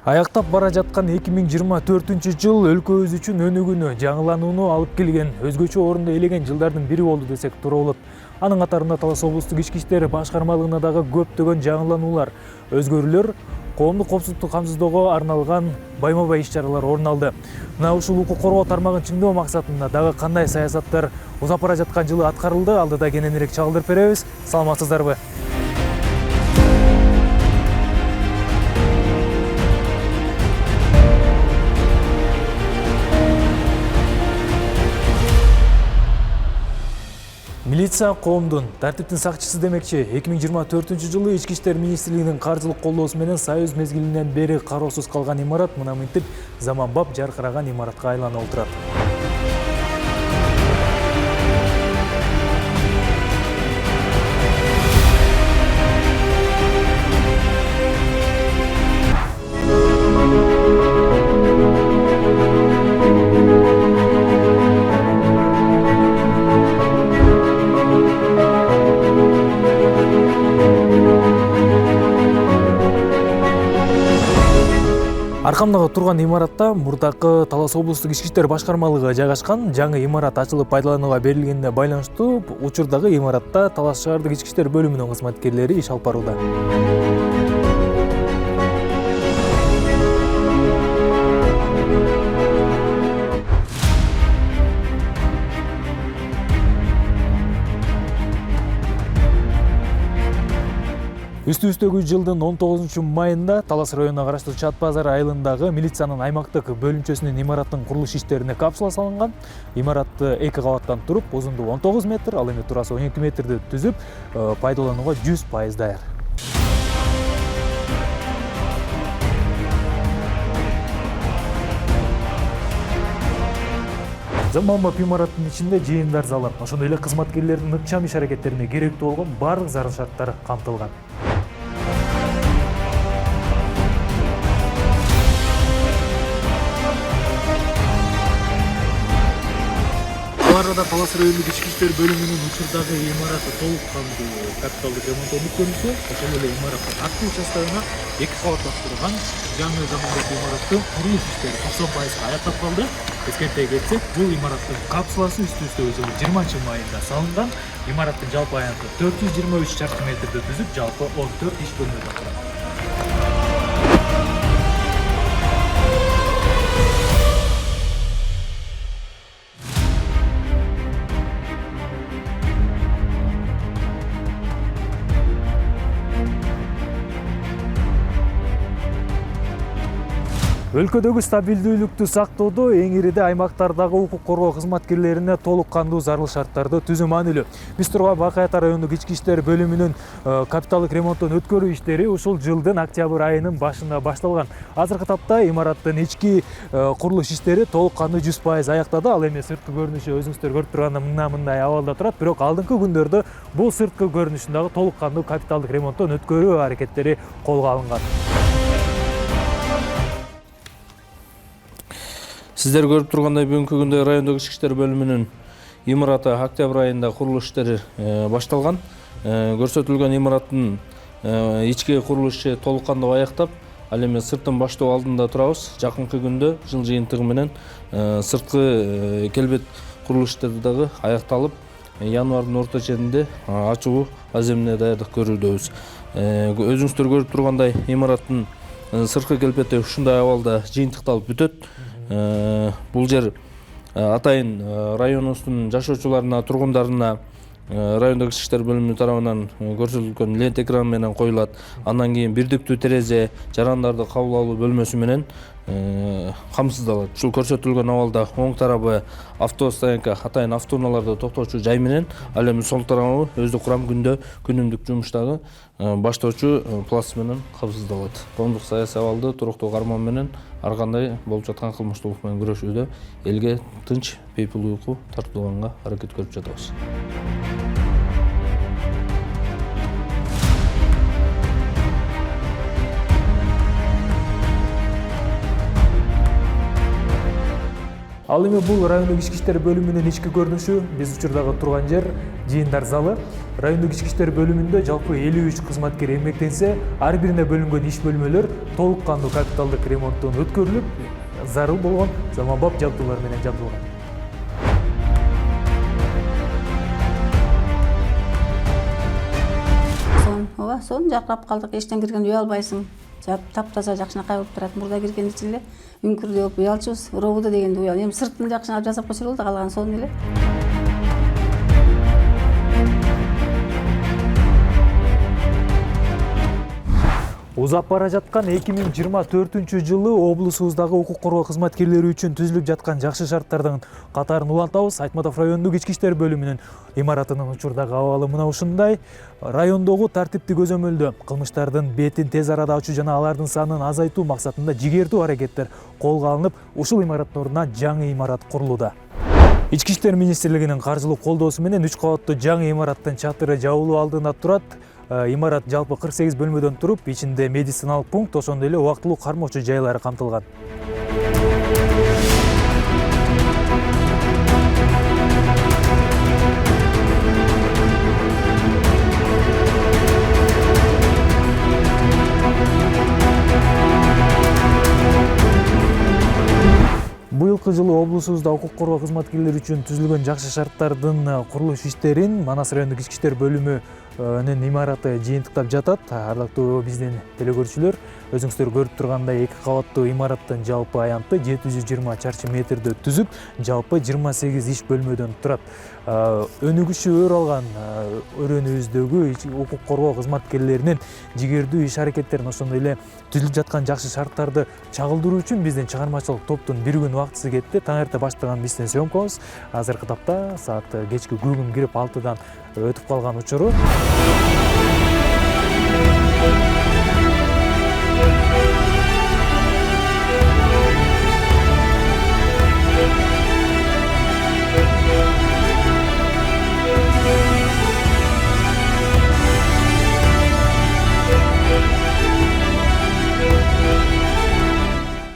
Аяктап бара жаткан 2024-жыл өлкөбүз үчүн өнүгүүнү, жаңыланууну алып келген, өзгөчө орунду ээлеген жылдардын бири болду десек туура болот. Анын катарында Талас облустук ички иштер башкармалыгына дагы көптөгөн жаңылануулар, өзгөрүүлөр, коомдук коопсуздукту камсыздоого арналган байма-бай иш-чаралар орун алды. Мына ушул укук коргоо тармагын чыңдоо максатында дагы кандай саясаттар узап бара жаткан жылы аткарылды, алдыда кененирээк чагылдырып беребиз. Саламатсыздарбы? Милиция коомдун, тартиптин сакчысы демекчи, 2024-жылы Ички иштер министрлигинин каржылык колдоосу менен Союз мезгилинен бери кароосуз калган имарат мына мынтип заманбап жаркыраган имаратка айланып отурат. Аркамдагы турган имаратта мурдакы Талас облустук ички иштер башкармалыгы жайгашкан. Жаңы имарат ачылып пайдаланууга берилгенине байланыштуу учурдагы имаратта Талас шаардык ички иштер бөлүмүнүн кызматкерлери иш алып барууда. Үстүбүздөгү жылдын 19-майында Талас районуна караштуу Чат базар айылындагы милициянын аймактык бөлүмчөсүнүн имараттын курулуш иштерине капсула салынган. Имаратты 2 кабаттан туруп, узундугу 19 метр, ал эми турасы 12 метрди түзүп, пайдаланууга 100% даяр. Заманбап имараттын ичинде жыйындар залы, ошондой эле кызматкерлердин ыкчам иш аракеттерине керектүү болгон баардык зарыл шарттар камтылган. Арада Талас райондук ички иштер бөлүмүнүн учурдагы имараты толук кандуу капиталдык ремонт өткөрүлсө, ошол эле имараттын арткы участкагына 2 кабаттап турган жаңы заманбап имараттын курулуш иштери 90% аяктап калды. Эскерте кетсек, бул имараттын капсуласы үстүбүздөгү жылы 20-майында салынган. Имараттын жалпы аянты 423 чарчы метрди түзүп, жалпы 14 иш бөлмөдөн турат. Өлкөдөгү стабилдүүлүктү сактоодо эң ириде аймактардагы укук коргоо кызматкерлерине толук кандуу зарыл шарттарды түзүү маанилүү. Биз турган Бакаята райондук ички иштер бөлүмүнүн капиталдык ремонттун өткөрүү иштери ушул жылдын октябрь айынын башында башталган. Азыркы тапта имараттын ички курулуш иштери толук кандуу 100% аяктады. Ал эми сырткы көрүнүшү өзүңүздөр көрүп тургандай мындай абалда турат. Бирок алдыңкы күндөрдө бул сырткы көрүнүшүн дагы толук кандуу капиталдык ремонттон өткөрүү аракеттери колго алынган. Сиздер көрүп тургандай бүгүнкү күндө райондук ички иштер бөлүмүнүн имараты октябрь айында курулуш иштери башталган. Көрсөтүлгөн имараттын ички курулуш иши толук кандуу аяктап, ал эми сыртын баштоо алдында турабыз. Жакынкы күндө жыл жыйынтыгы менен сырткы келбет курулуш иштери дагы аякталып, январдын орто ченинде ачуу аземине даярдык көрүүдөбүз. Өзүңүздөр көрүп тургандай имараттын сырткы келбети ушундай абалда жыйынтыкталып бүтөт. Бул жер атайын районубуздун жашоочуларына, тургундарына райондук ички иштер бөлүмү тарабынан көрсөтүлгөн лент экран менен коюлат. Андан кийин бирдиктүү терезе, жарандарды кабыл алуу бөлмөсү менен камсыздалат. Ушул көрсөтүлгөн абалда оң тарабы автостоянка, атайын автоунааларды токтоочу жай менен, ал эми сол тарабы өздүк курам күнүмдүк жумуштагы баштоочу пласт менен камсыздалат. Коомдук саясий абалды туруктуу кармоо менен ар кандай болуп жаткан кылмыштуулук менен күрөшүүдө элге тынч, бейпул уйку тартууганга аракет көрүп жатабыз. Ал эми бул райондук ички иштер бөлүмүнүн ички көрүнүшү. Биз учурдагы турган жер жыйындар залы. Райондук ички иштер бөлүмүндө жалпы 53 кызматкер эмгектенсе, ар бирине бөлүнгөн иш бөлмөлөр толук кандуу капиталдык ремонттон өткөрүлүп, зарыл болгон заманбап жабдуулар менен жабдылган. Сон жаркырап калдык, эчтен киргенде уялбайсың. Таптаза жакшынакай болуп турат. Мурда киргенде эле үңкүрдөп уялчубыз, робуда дегенде уял. Эми сыртын жакшынап жасап койсо болду, калган сон эле. Узап бара жаткан 2024 облусубуздагы укук коргоо кызматкерлери үчүн түзүлүп жаткан жакшы шарттардын катарын улантабыз. Айтматов райондук ички иштер бөлүмүнүн имаратынын учурдагы абалы мына ушундай. Райондогу тартипти көзөмөлдөө, кылмыштардын бетин тез арада ачуу жана алардын санын азайтуу максатында жигердүү аракеттер колго алынып, ушул имараттын ордуна жаңы имарат курулууда. Ички иштер министрлигинин каржылык колдоосу менен 3 кабаттуу жаңы имараттын чатыры жабылуу алдында турат. Имарат жалпы 48 бөлмөдөн туруп, ичинде медициналык пункт, ошондой эле убактылуу кармоочу жайлары камтылган. Быйылкы жылы облусубузда укук коргоо кызматкерлери үчүн түзүлгөн жакшы шарттардын курулуш иштерин Манас райондук ички иштер бөлүмүнүн имараты жыйынтыктап жатат. Ардактуу биздин телекөрүүчүлөр, өзүңүздөр көрүп тургандай 2 кабаттуу имараттын жалпы аянты 720 чарчы метрди түзүп, жалпы 28 иш бөлмөдөн турат. Өнүгүшү өр алган өрөөнүбүздөгү укук коргоо кызматкерлеринин жигердүү иш аракеттерин, ошондой эле түзүлүп жаткан жакшы шарттарды чагылдыруу үчүн биздин чыгармачылык топтун бир күн убактысы кетти. Таңерте баштаган биздин съемкабыз азыркы тапта саат кечки күлгүн кирип 6-дан өтүп калган учуру.